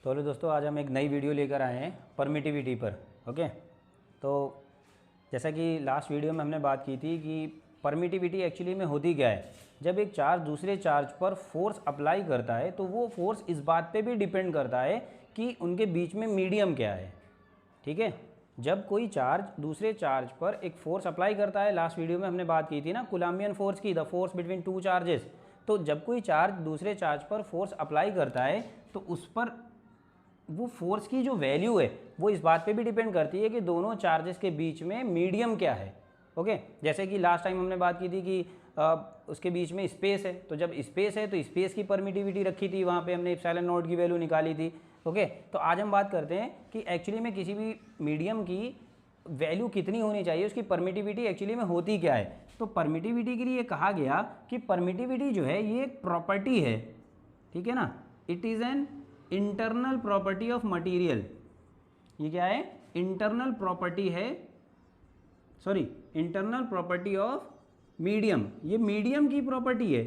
तो हेलो दोस्तों, आज हम एक नई वीडियो लेकर आए हैं परमिटिविटी पर। ओके, तो जैसा कि लास्ट वीडियो में हमने बात की थी कि परमिटिविटी एक्चुअली में होती क्या है। जब एक चार्ज दूसरे चार्ज पर फोर्स अप्लाई करता है तो वो फोर्स इस बात पे भी डिपेंड करता है कि उनके बीच में मीडियम क्या है। ठीक है, जब कोई चार्ज दूसरे चार्ज पर एक फोर्स अप्लाई करता है, लास्ट वीडियो में हमने बात की थी ना कूलम्बियन फोर्स की, the force between two charges. तो जब कोई चार्ज दूसरे चार्ज पर फोर्स अप्लाई करता है तो उस पर वो फोर्स की जो वैल्यू है वो इस बात पे भी डिपेंड करती है कि दोनों चार्जेस के बीच में मीडियम क्या है। ओके, जैसे कि लास्ट टाइम हमने बात की थी कि उसके बीच में स्पेस है, तो जब स्पेस है तो स्पेस की परमिटिविटी रखी थी, वहाँ पे हमने एप्सिलॉन नॉट की वैल्यू निकाली थी। ओके, तो आज हम बात करते हैं कि एक्चुअली में किसी भी मीडियम की वैल्यू कितनी होनी चाहिए, उसकी परमिटिविटी एक्चुअली में होती क्या है। तो परमिटिविटी के लिए कहा गया कि परमिटिविटी जो है ये एक प्रॉपर्टी है, ठीक है ना, it is an internal property of material. ये क्या है? इंटरनल प्रॉपर्टी है, sorry internal property of medium. ये मीडियम की प्रॉपर्टी है,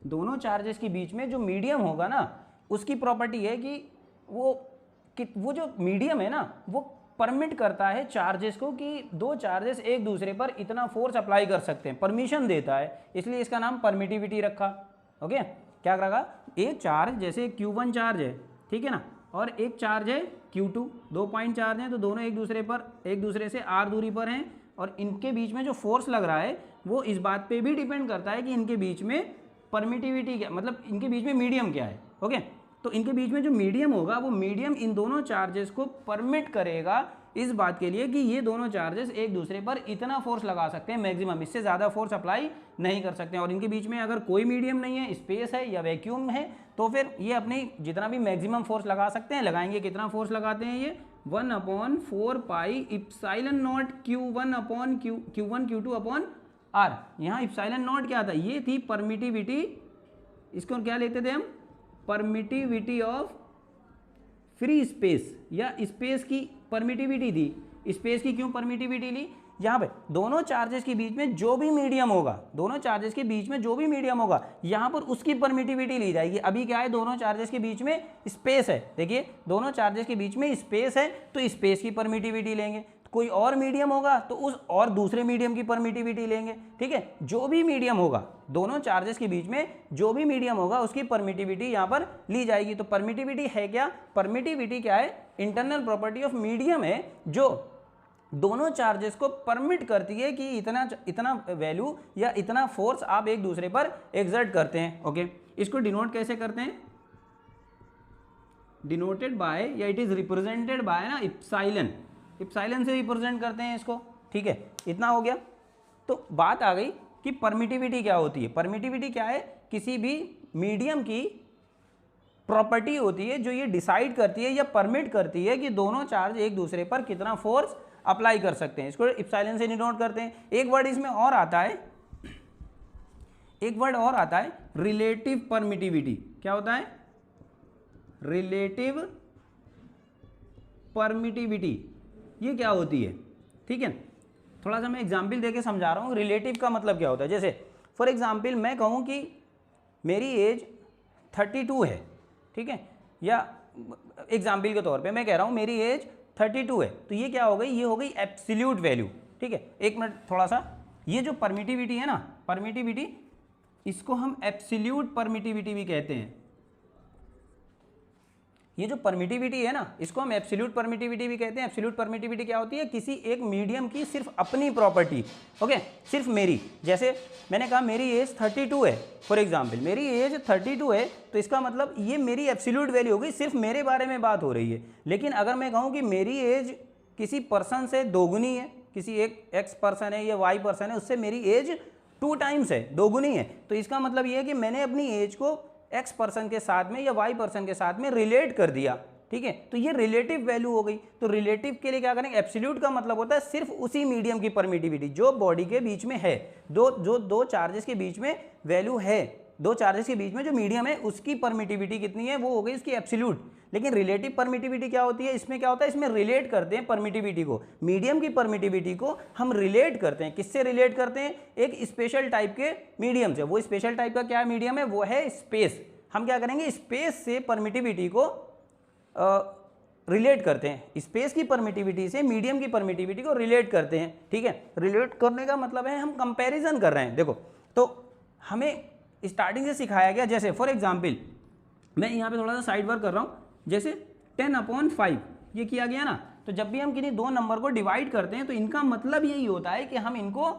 दोनों चार्जेस के बीच में जो मीडियम होगा ना उसकी प्रॉपर्टी है कि वो जो मीडियम है ना वो परमिट करता है चार्जेस को कि दो चार्जेस एक दूसरे पर इतना फोर्स अप्लाई कर सकते हैं, परमिशन देता है, इसलिए इसका नाम परमिटिविटी रखा। ओके, क्या रखा? एक चार्ज जैसे Q1 चार्ज है, ठीक है ना, और एक चार्ज है Q2, 2 पॉइंट चार्ज हैं, तो दोनों एक दूसरे से r दूरी पर हैं, और इनके बीच में जो फोर्स लग रहा है वो इस बात पे भी डिपेंड करता है कि इनके बीच में परमिटिविटी क्या, मतलब इनके बीच में मीडियम क्या है। ओके, तो इनके बीच में जो मीडियम होगा वो मीडियम इन दोनों चार्जेस को परमिट करेगा इस बात के लिए कि ये दोनों चार्जेस एक दूसरे पर इतना फोर्स लगा सकते हैं मैक्सिमम, इससे ज़्यादा फोर्स अप्लाई नहीं कर सकते हैं। और इनके बीच में अगर कोई मीडियम नहीं है, स्पेस है या वैक्यूम है, तो फिर ये अपनी जितना भी मैक्सिमम फोर्स लगा सकते हैं लगाएंगे। कितना फोर्स लगाते हैं ये? 1/4 pi epsilon naught Q1 upon Q1 Q2 upon R। यहाँ इप्सिलॉन नॉट क्या था? ये थी परमिटिविटी, इसको क्या लेते थे हम? परमिटिविटी ऑफ फ्री स्पेस, या स्पेस की परमिटिविटी थी। स्पेस की क्यों परमिटिविटी ली? यहाँ पे दोनों चार्जेस के बीच में जो भी मीडियम होगा, दोनों चार्जेस के बीच में जो भी मीडियम होगा यहाँ पर उसकी परमिटिविटी ली जाएगी। अभी क्या है? दोनों चार्जेस के बीच में स्पेस है, देखिए दोनों चार्जेस के बीच में स्पेस है तो स्पेस की परमिटिविटी लेंगे। कोई और मीडियम होगा तो उस और दूसरे मीडियम की परमिटिविटी लेंगे। ठीक है, जो भी मीडियम होगा, दोनों चार्जेस के बीच में जो भी मीडियम होगा उसकी परमिटिविटी यहाँ पर ली जाएगी। तो परमिटिविटी है क्या? परमिटिविटी क्या है? इंटरनल प्रॉपर्टी ऑफ मीडियम है जो दोनों चार्जेस को परमिट करती है कि इतना वैल्यू या इतना फोर्स आप एक दूसरे पर एक्सर्ट करते हैं। ओके, इसको डिनोट कैसे करते हैं? डिनोटेड बाय, या इट इज रिप्रेजेंटेड बाय ना इप्सिलॉन से रिप्रेजेंट करते हैं इसको। ठीक है, इतना हो गया। तो बात आ गई कि परमिटिविटी क्या होती है। परमिटिविटी क्या है? किसी भी मीडियम की प्रॉपर्टी होती है जो ये डिसाइड करती है या परमिट करती है कि दोनों चार्ज एक दूसरे पर कितना फोर्स अप्लाई कर सकते हैं। इसको इप्सिलॉन से डिनोट करते हैं। एक वर्ड इसमें और आता है, रिलेटिव परमिटिविटी। क्या होता है? Relative permittivity. ये क्या होती है? ठीक है, थोड़ा सा मैं एग्जाम्पल देके समझा रहा हूँ रिलेटिव का मतलब क्या होता है। जैसे फॉर एग्जाम्पल मैं कहूँ कि मेरी एज 32 है, ठीक है, या एग्जाम्पल के तौर पे मैं कह रहा हूँ मेरी एज 32 है, तो ये क्या हो गई? ये हो गई एब्सोल्यूट वैल्यू। ठीक है, एक मिनट थोड़ा सा, ये जो परमिटिविटी है ना, परमिटिविटी, इसको हम एब्सोल्यूट परमिटिविटी भी कहते हैं। ये जो परमिटिविटी है ना इसको हम एब्सोल्यूट परमिटिविटी भी कहते हैं। एब्सोल्यूट परमिटिविटी क्या होती है? किसी एक मीडियम की सिर्फ अपनी प्रॉपर्टी। ओके, सिर्फ मेरी, जैसे मैंने कहा मेरी एज 32 है, फॉर एग्जांपल मेरी एज 32 है, तो इसका मतलब ये मेरी एब्सोल्यूट वैल्यू हो गई, सिर्फ मेरे बारे में बात हो रही है। लेकिन अगर मैं कहूँ कि मेरी एज किसी पर्सन से दोगुनी है, किसी एक एक्स पर्सन है या वाई पर्सन है, उससे मेरी एज 2 टाइम्स है, दोगुनी है, तो इसका मतलब ये है कि मैंने अपनी एज को एक्स पर्सन के साथ में या वाई पर्सन के साथ में रिलेट कर दिया। ठीक है, तो ये रिलेटिव वैल्यू हो गई। तो रिलेटिव के लिए क्या करेंगे? एब्सोल्यूट का मतलब होता है सिर्फ उसी मीडियम की परमिटिविटी जो बॉडी के बीच में है, दो चार्जेस के बीच में वैल्यू है, दो चार्जेस के बीच में जो मीडियम है उसकी परमिटिविटी कितनी है वो हो गई उसकी एब्सोल्यूट। लेकिन रिलेटिव परमिटिविटी क्या होती है? इसमें क्या होता है? इसमें रिलेट करते हैं परमिटिविटी को, मीडियम की परमिटिविटी को हम रिलेट करते हैं। किससे रिलेट करते हैं? एक स्पेशल टाइप के मीडियम से। वो स्पेशल टाइप का क्या मीडियम है? वो है स्पेस। हम क्या करेंगे? स्पेस से परमिटिविटी को रिलेट करते हैं, स्पेस की परमिटिविटी से मीडियम की परमिटिविटी को रिलेट करते हैं, ठीक है। रिलेट करने का मतलब है हम कंपैरिजन कर रहे हैं। देखो, तो हमें स्टार्टिंग से सिखाया गया, जैसे फॉर एग्जांपल मैं यहाँ पे थोड़ा सा साइड वर्क कर रहा हूँ, जैसे 10/5 ये किया गया ना, तो जब भी हम किन्हीं दो नंबर को डिवाइड करते हैं तो इनका मतलब यही होता है कि हम इनको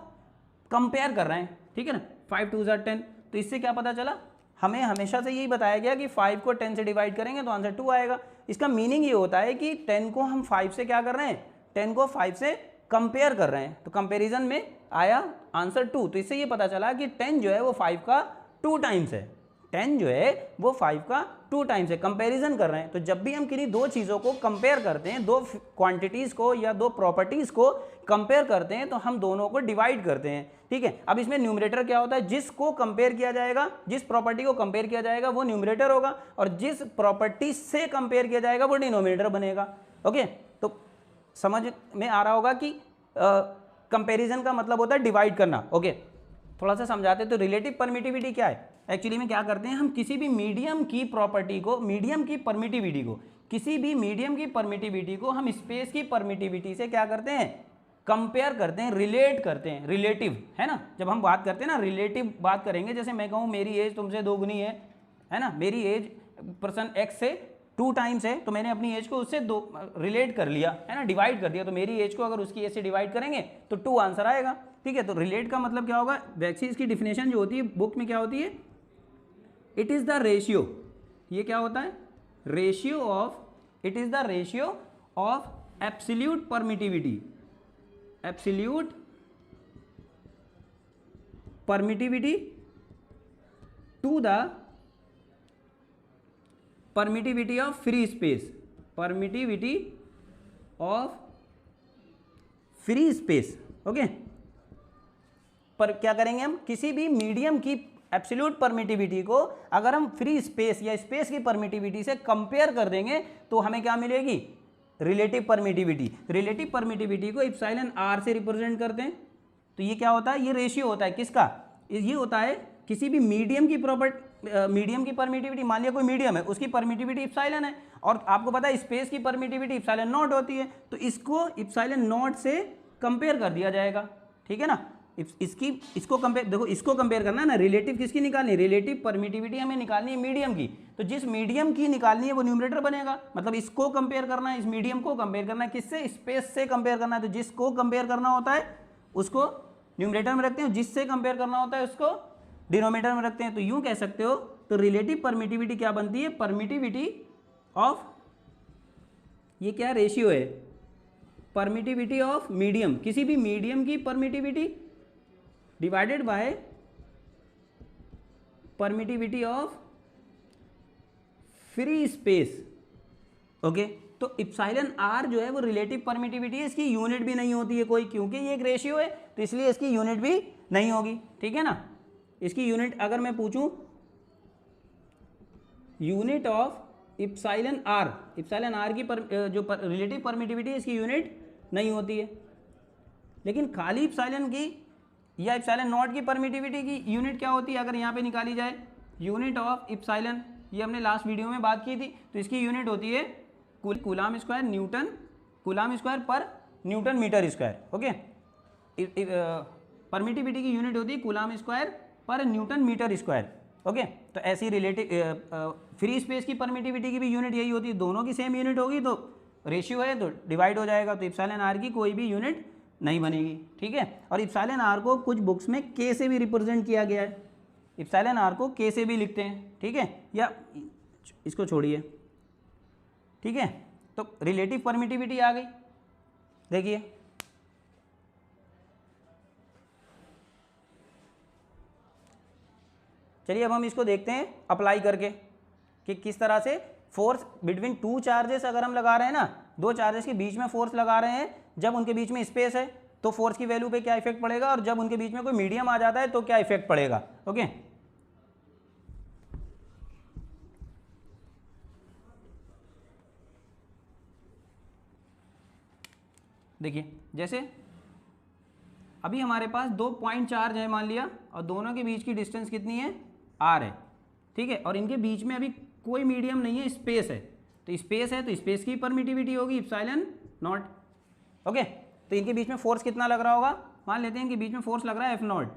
कंपेयर कर रहे हैं, ठीक है ना। 5 2 10, तो इससे क्या पता चला, हमें हमेशा से यही बताया गया कि 5 को 10 से डिवाइड करेंगे तो आंसर 2 आएगा। इसका मीनिंग ये होता है कि 10 को हम 5 से क्या कर रहे हैं, 10 को 5 से कंपेयर कर रहे हैं, तो कंपेरिजन में आया आंसर 2। तो इससे ये पता चला कि 10 जो है वो 5 का 2 टाइम्स है, 10 जो है वो 5 का 2 टाइम्स है, कंपैरिजन कर रहे हैं। तो जब भी हम किन्हीं दो चीज़ों को कंपेयर करते हैं, दो क्वांटिटीज़ को या दो प्रॉपर्टीज़ को कंपेयर करते हैं, तो हम दोनों को डिवाइड करते हैं, ठीक है। अब इसमें न्यूमरेटर क्या होता है, जिसको कंपेयर किया जाएगा, जिस प्रॉपर्टी को कंपेयर किया जाएगा वो न्यूमरेटर होगा, और जिस प्रॉपर्टी से कंपेयर किया जाएगा वो डिनोमिनेटर बनेगा। ओके, तो समझ में आ रहा होगा कि कंपेरिजन का मतलब होता है डिवाइड करना। ओके, थोड़ा सा समझाते हैं। तो रिलेटिव परमिटिविटी क्या है, एक्चुअली में क्या करते हैं हम, किसी भी मीडियम की प्रॉपर्टी को, मीडियम की परमिटिविटी को, किसी भी मीडियम की परमिटिविटी को हम स्पेस की परमिटिविटी से क्या करते हैं, कंपेयर करते हैं, रिलेट करते हैं। रिलेटिव है ना, जब हम बात करते हैं ना, रिलेटिव बात करेंगे, जैसे मैं कहूँ मेरी एज तुमसे 2 गुनी है ना, मेरी एज पर्सन एक्स से 2 टाइम्स है, तो मैंने अपनी एज को उससे 2 रिलेट कर लिया, है ना, डिवाइड कर दिया, तो मेरी एज को अगर उसकी एज से डिवाइड करेंगे तो 2 आंसर आएगा, ठीक है। तो रिलेट का मतलब क्या होगा, वैसे इसकी डिफिनेशन जो होती है बुक में क्या होती है, इट इज़ द रेशियो, ये क्या होता है, ratio of, it is the ratio of absolute permittivity, absolute permittivity to the permittivity of free space, permittivity of free space. Okay, पर क्या करेंगे हम, किसी भी मीडियम की एब्सोल्यूट परमिटिविटी को अगर हम फ्री स्पेस या स्पेस की परमिटिविटी से कंपेयर कर देंगे तो हमें क्या मिलेगी, रिलेटिव परमिटिविटी। रिलेटिव परमिटिविटी को एप्सिलॉन आर से रिप्रेजेंट करते हैं। तो ये क्या होता है, ये रेशियो होता है किसका, ये होता है किसी भी मीडियम की मीडियम की परमिटिविटी, मान लिया कोई मीडियम है, उसकी परमिटिविटी एप्सिलॉन है, और आपको पता है स्पेस की परमिटिविटी एप्सिलॉन नॉट होती है, तो इसको एप्सिलॉन नॉट से कंपेयर कर दिया जाएगा, ठीक है ना। इसको कंपेयर, देखो इसको कंपेयर करना है ना, रिलेटिव किसकी निकालनी, रिलेटिव परमिटिविटी हमें निकालनी है मीडियम की, तो जिस मीडियम की निकालनी है वो न्यूमरेटर बनेगा, मतलब इसको कंपेयर करना है, इस मीडियम को कंपेयर करना है, किससे, स्पेस से कंपेयर करना है, तो जिसको कंपेयर करना होता है उसको न्यूमरेटर में रखते हैं, जिससे कंपेयर करना होता है उसको डिनोमिनेटर में रखते हैं। तो यूं कह सकते हो, तो रिलेटिव परमिटिविटी क्या बनती है, परमिटिविटी ऑफ, ये क्या रेशियो है, परमिटिविटी ऑफ मीडियम, किसी भी मीडियम की permittivity divided by permittivity of free space. Okay, तो एप्सिलॉन आर जो है वो रिलेटिव परमिटिविटी है, इसकी यूनिट भी नहीं होती है कोई, क्योंकि ये एक रेशियो है तो इसलिए इसकी यूनिट भी नहीं होगी, ठीक है ना। इसकी यूनिट अगर मैं पूछूं, यूनिट ऑफ एप्सिलॉन आर की जो रिलेटिव परमिटिविटी है इसकी यूनिट नहीं होती है, लेकिन खाली एप्सिलॉन की या एप्सिलॉन नॉट की परमिटिविटी की यूनिट क्या होती है, अगर यहाँ पे निकाली जाए, यूनिट ऑफ एप्सिलॉन, ये हमने लास्ट वीडियो में बात की थी, तो इसकी यूनिट होती है coulomb square newton, coulomb square per newton metre square. Okay, permittivity की यूनिट होती है coulomb square per newton metre square. Okay, तो ऐसी रिलेटिव फ्री स्पेस की परमिटिविटी की भी यूनिट यही होती है, दोनों की सेम यूनिट होगी तो रेशियो है तो डिवाइड हो जाएगा, तो एप्सिलॉन आर की कोई भी यूनिट नहीं बनेगी, ठीक है। और एप्सिलॉन आर को कुछ बुक्स में के से भी रिप्रेजेंट किया गया है, एप्सिलॉन आर को के से भी लिखते हैं, ठीक है, या इसको छोड़िए, ठीक है। तो रिलेटिव परमिटिविटी आ गई, देखिए चलिए अब हम इसको देखते हैं अप्लाई करके कि किस तरह से फोर्स बिटवीन 2 चार्जेस अगर हम लगा रहे हैं ना, 2 चार्जेस के बीच में फोर्स लगा रहे हैं, जब उनके बीच में स्पेस है तो फोर्स की वैल्यू पे क्या इफेक्ट पड़ेगा, और जब उनके बीच में कोई मीडियम आ जाता है तो क्या इफेक्ट पड़ेगा। ओके, देखिए जैसे अभी हमारे पास 2 पॉइंट चार्ज है मान लिया, और दोनों के बीच की डिस्टेंस कितनी है, आर है, ठीक है, और इनके बीच में अभी कोई मीडियम नहीं है, स्पेस है, तो स्पेस है तो स्पेस की परमिटिविटी होगी इप्सिलॉन नॉट। ओके, तो इनके बीच में फोर्स कितना लग रहा होगा, मान लेते हैं इनके बीच में फोर्स लग रहा है एफ नॉट,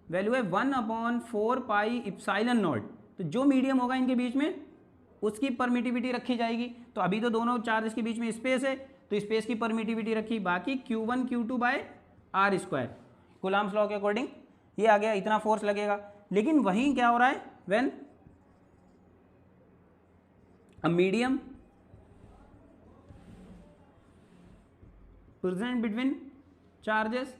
वैल्यू है 1/4 पाई इप्सिलॉन नॉट। तो जो मीडियम होगा इनके बीच में उसकी परमिटिविटी रखी जाएगी। तो अभी तो दोनों चार्जेस के बीच में स्पेस है तो स्पेस की परमिटिविटी रखी, बाकी Q1 Q2 by R square, Coulomb's law के अकॉर्डिंग ये आ गया, इतना फोर्स लगेगा। लेकिन वहीं क्या हो रहा है, when a medium present between charges,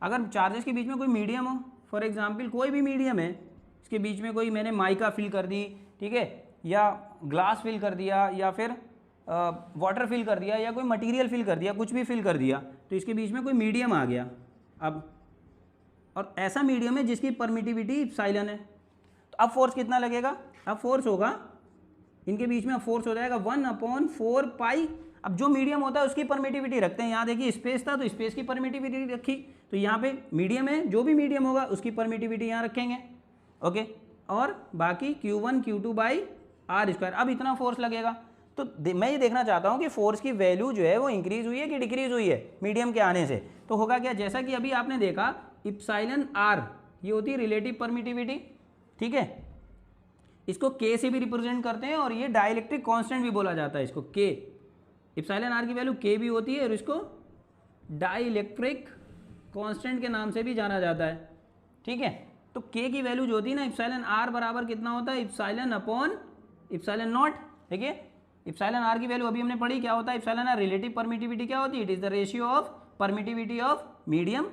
अगर चार्जेस के बीच में कोई मीडियम हो, फॉर एग्जांपल कोई भी मीडियम है, इसके बीच में कोई मैंने माइका फिल कर दी, ठीक है, या ग्लास फिल कर दिया, या फिर वाटर फिल कर दिया, या कोई मटेरियल फिल कर दिया, कुछ भी फिल कर दिया, तो इसके बीच में कोई मीडियम आ गया अब, और ऐसा मीडियम है जिसकी परमिटिविटी इप्सिलॉन है, तो अब फोर्स कितना लगेगा, अब फोर्स होगा इनके बीच में, अब फोर्स हो जाएगा 1/4 पाई। अब जो मीडियम होता है उसकी परमिटिविटी रखते हैं, यहाँ देखिए स्पेस था तो स्पेस की परमिटिविटी रखी, तो यहाँ पे मीडियम है, जो भी मीडियम होगा उसकी परमिटिविटी यहाँ रखेंगे। ओके, और बाकी Q1 Q2 by R square. अब इतना फोर्स लगेगा, तो मैं ये देखना चाहता हूँ कि फोर्स की वैल्यू जो है वो इंक्रीज हुई है कि डिक्रीज हुई है मीडियम के आने से। तो होगा क्या, जैसा कि अभी आपने देखा इप्सिलॉन आर ये होती है रिलेटिव परमिटिविटी, ठीक है, इसको K से भी रिप्रेजेंट करते हैं, और ये डाइलेक्ट्रिक कांस्टेंट भी बोला जाता है इसको, K, इप्सिलॉन आर की वैल्यू K भी होती है, और इसको डाइलेक्ट्रिक कांस्टेंट के नाम से भी जाना जाता है, ठीक है। तो K की वैल्यू जो होती है ना, इप्सिलॉन आर बराबर कितना होता है, इप्सिलॉन अपॉन इप्सिलॉन नॉट। देखिए इप्सिलॉन आर की वैल्यू अभी हमने पढ़ी, क्या होता है इप्सिलॉन आर, रिलेटिव परमिटिविटी क्या होती है, it is the ratio of permittivity of medium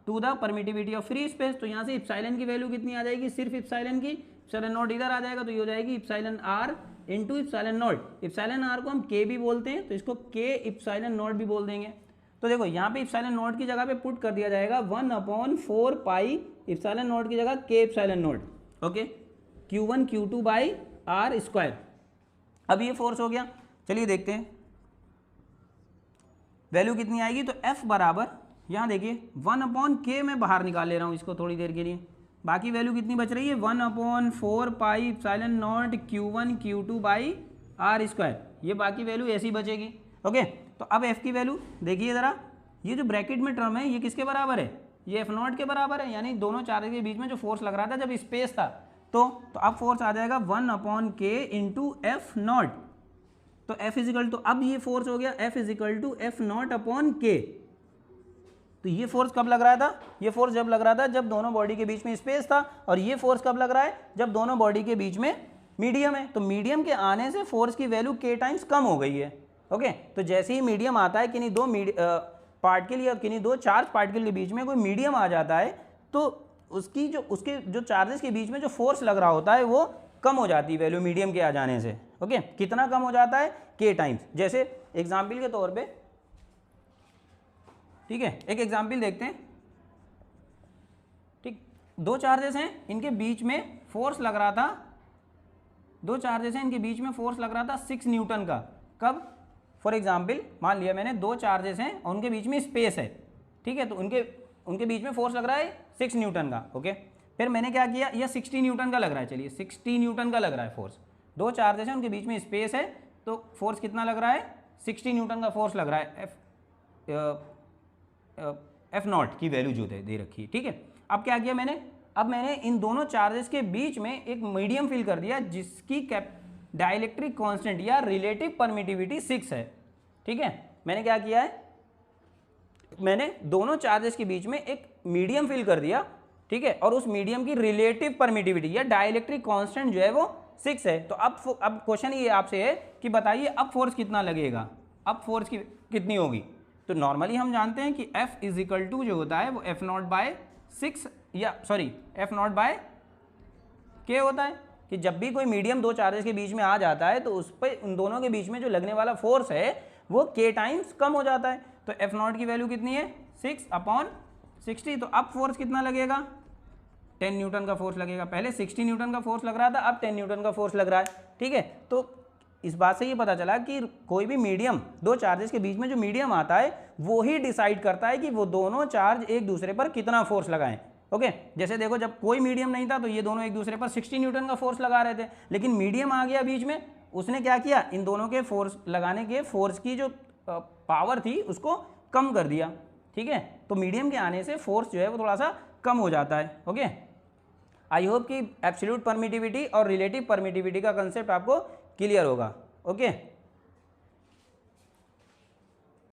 to the permittivity of free space. तो यहाँ से इप्सिलॉन की वैल्यू कितनी आ जाएगी, सिर्फ इप्सिलॉन की, इप्सिलॉन नॉट इधर आ जाएगा, तो ये हो जाएगी epsilon R into epsilon naught. Epsilon R को हम K भी बोलते हैं, तो इसको K इप्सिलॉन नॉट भी बोल देंगे। तो देखो यहाँ पे इप्सिलॉन नॉट की जगह पे पुट कर दिया जाएगा 1/4 पाई इप्सिलॉन नॉट की जगह K epsilon naught, okay, Q1 Q2 by R square. अब ये फोर्स हो गया, चलिए देखते हैं वैल्यू कितनी आएगी। तो F बराबर यहाँ देखिए 1/K मैं बाहर निकाल ले रहा हूँ इसको थोड़ी देर के लिए, बाकी वैल्यू कितनी बच रही है 1/4 pi epsilon naught Q1 Q2 by R square, ये बाकी वैल्यू ऐसी बचेगी। ओके, तो अब F की वैल्यू देखिए ज़रा, ये जो ब्रैकेट में टर्म है ये किसके बराबर है, ये F नॉट के बराबर है, यानी दोनों चार्ज के बीच में जो फोर्स लग रहा था जब स्पेस था, तो अब फोर्स आ जाएगा 1/K इंटू एफ नॉट। तो F इजिकल टू, अब ये फोर्स हो गया F is equal to F naught upon K। तो ये फोर्स कब लग रहा था, ये फोर्स जब लग रहा था जब दोनों बॉडी के बीच में स्पेस था, और ये फोर्स कब लग रहा है जब दोनों बॉडी के बीच में मीडियम है। तो मीडियम के आने से फोर्स की वैल्यू K टाइम्स कम हो गई है। ओके, तो जैसे ही मीडियम आता है, किन्हीं दो पार्टिकल या किन्हीं दो चार्ज पार्टिकल के बीच में कोई मीडियम आ जाता है, तो उसकी जो उसके जो चार्जेस के बीच में जो फोर्स लग रहा होता है वो कम हो जाती है वैल्यू मीडियम के आ जाने से। ओके, कितना कम हो जाता है, K टाइम्स। जैसे एग्जाम्पल के तौर पे, ठीक है, एक एग्जाम्पल देखते हैं, ठीक, दो चार्जेस हैं इनके बीच में फोर्स लग रहा था, दो चार्जेस हैं इनके बीच में फोर्स लग रहा था 6 न्यूटन का। कब, फॉर एग्जाम्पल मान लिया मैंने दो चार्जेस हैं और उनके बीच में स्पेस है, ठीक है, तो उनके बीच में फोर्स लग रहा है 6 न्यूटन का। ओके, फिर मैंने क्या किया, यह 60 न्यूटन का लग रहा है, चलिए 60 न्यूटन का लग रहा है फोर्स, दो चार्जेस हैं उनके बीच में स्पेस है, तो फोर्स कितना लग रहा है 60 न्यूटन का फोर्स लग रहा है। एफ नॉट की वैल्यू जो दे रखी है, ठीक है। अब क्या किया मैंने, अब मैंने इन दोनों चार्जेस के बीच में एक मीडियम फिल कर दिया जिसकी डाइलेक्ट्रिक कांस्टेंट या रिलेटिव परमिटिविटी 6 है, ठीक है। मैंने क्या किया है, मैंने दोनों चार्जेस के बीच में एक मीडियम फिल कर दिया, ठीक है, और उस मीडियम की रिलेटिव परमिटिविटी या डाइलेक्ट्रिक कांस्टेंट जो है वो 6 है। तो अब क्वेश्चन ये आपसे है कि बताइए अब फोर्स कितना लगेगा, अब फोर्स की कितनी होगी। तो नॉर्मली हम जानते हैं कि F इज इक्वल टू जो होता है वो F नॉट बाय 6 या sorry F naught by K होता है, कि जब भी कोई मीडियम दो चार्जेस के बीच में आ जाता है तो उस पर उन दोनों के बीच में जो लगने वाला फोर्स है वो K टाइम्स कम हो जाता है। तो F नॉट की वैल्यू कितनी है 6/60। तो अब फोर्स कितना लगेगा 10 न्यूटन का फोर्स लगेगा, पहले 60 न्यूटन का फोर्स लग रहा था, अब 10 न्यूटन का फोर्स लग रहा है, ठीक है। तो इस बात से ये पता चला कि कोई भी मीडियम, दो चार्जेस के बीच में जो मीडियम आता है वो ही डिसाइड करता है कि वो दोनों चार्ज एक दूसरे पर कितना फोर्स लगाएं। ओके, जैसे देखो जब कोई मीडियम नहीं था तो ये दोनों एक दूसरे पर 60 न्यूटन का फोर्स लगा रहे थे, लेकिन मीडियम आ गया बीच में उसने क्या किया, इन दोनों के फोर्स लगाने के फोर्स की जो पावर थी उसको कम कर दिया, ठीक है। तो मीडियम के आने से फोर्स जो है वो थोड़ा सा कम हो जाता है, ओके। आई होप कि एब्सोल्यूट परमिटिविटी और रिलेटिव परमिटिविटी का कंसेप्ट आपको क्लियर होगा, ओके।